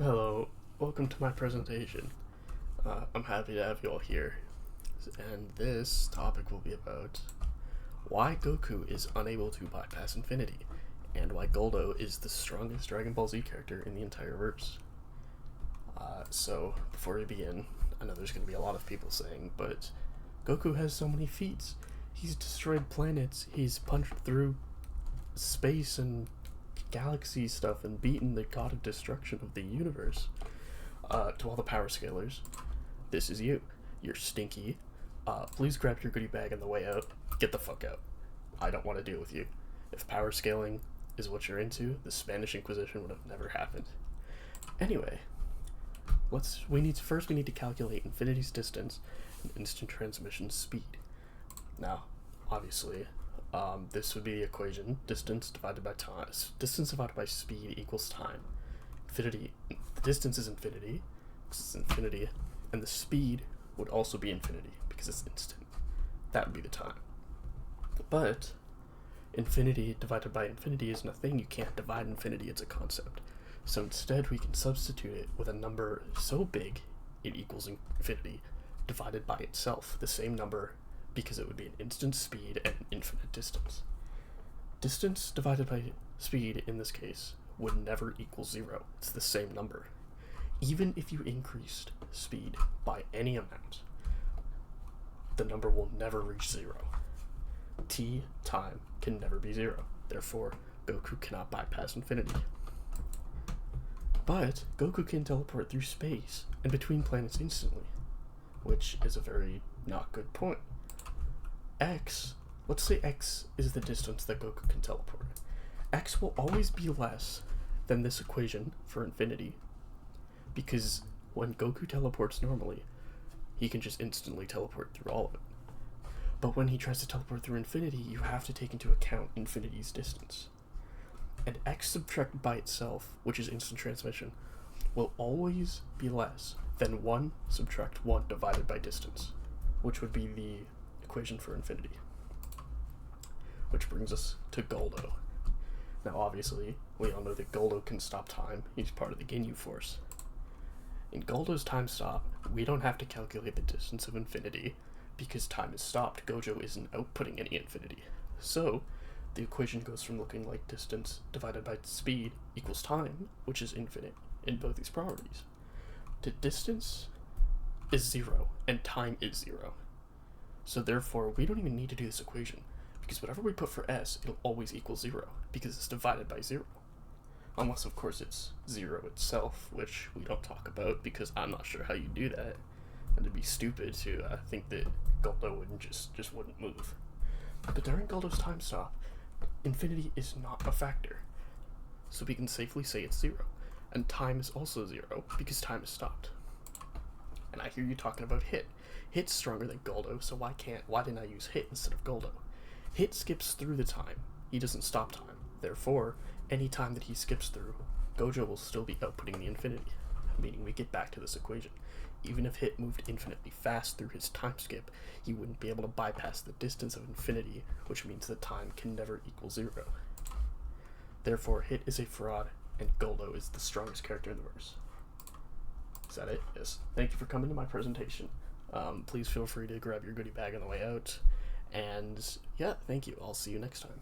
Hello, welcome to my presentation. I'm happy to have you all here, and this topic will be about why Goku is unable to bypass infinity, and why Goldo is the strongest Dragon Ball Z character in the entire verse. So, before we begin, I know there's going to be a lot of people saying, but Goku has so many feats. He's destroyed planets, he's punched through space and galaxy stuff and beaten the god of destruction of the universe. To all the power scalers, this is you. You're stinky. Please grab your goodie bag on the way out. Get the fuck out. I don't want to deal with you. If power scaling is what you're into, the Spanish Inquisition would have never happened. Anyway, we need to calculate infinity's distance and instant transmission speed. Now, obviously, this would be the equation: distance divided by time. Distance divided by speed equals time. Infinity. The distance is infinity, because it's infinity, and the speed would also be infinity because it's instant. That would be the time. But infinity divided by infinity isn't a thing. You can't divide infinity. It's a concept. So instead, we can substitute it with a number so big it equals infinity divided by itself, the same number, because it would be an instant speed and infinite distance. Distance divided by speed in this case would never equal 0. It's the same number. Even if you increased speed by any amount, the number will never reach 0. Time can never be 0. Therefore, Goku cannot bypass infinity. But Goku can teleport through space and between planets instantly, which is a very not good point. Let's say X is the distance that Goku can teleport. X will always be less than this equation for infinity, because when Goku teleports normally, he can just instantly teleport through all of it. But when he tries to teleport through infinity, you have to take into account infinity's distance. And X subtracted by itself, which is instant transmission, will always be less than 1 subtract 1 divided by distance, which would be the equation for infinity. Which brings us to Goldo. Now obviously, we all know that Goldo can stop time. He's part of the Ginyu Force. In Goldo's time stop, we don't have to calculate the distance of infinity, because time is stopped. Gojo isn't outputting any infinity. So, the equation goes from looking like distance divided by speed equals time, which is infinite in both these properties, to distance is 0 and time is 0. So therefore, we don't even need to do this equation, because whatever we put for S, it'll always equal 0, because it's divided by 0. Unless, of course, it's 0 itself, which we don't talk about, because I'm not sure how you do that. And it'd be stupid to think that Goldo wouldn't just wouldn't move. But during Goldo's time stop, infinity is not a factor. So we can safely say it's 0. And time is also 0, because time is stopped. And I hear you talking about Hit. Hit's stronger than Goldo, so why didn't I use Hit instead of Goldo? Hit skips through the time. He doesn't stop time. Therefore, any time that he skips through, Gojo will still be outputting the infinity, meaning we get back to this equation. Even if Hit moved infinitely fast through his time skip, he wouldn't be able to bypass the distance of infinity, which means that time can never equal 0. Therefore, Hit is a fraud, and Goldo is the strongest character in the verse. Is that it? Yes. Thank you for coming to my presentation. Please feel free to grab your goodie bag on the way out. And yeah, thank you. I'll see you next time.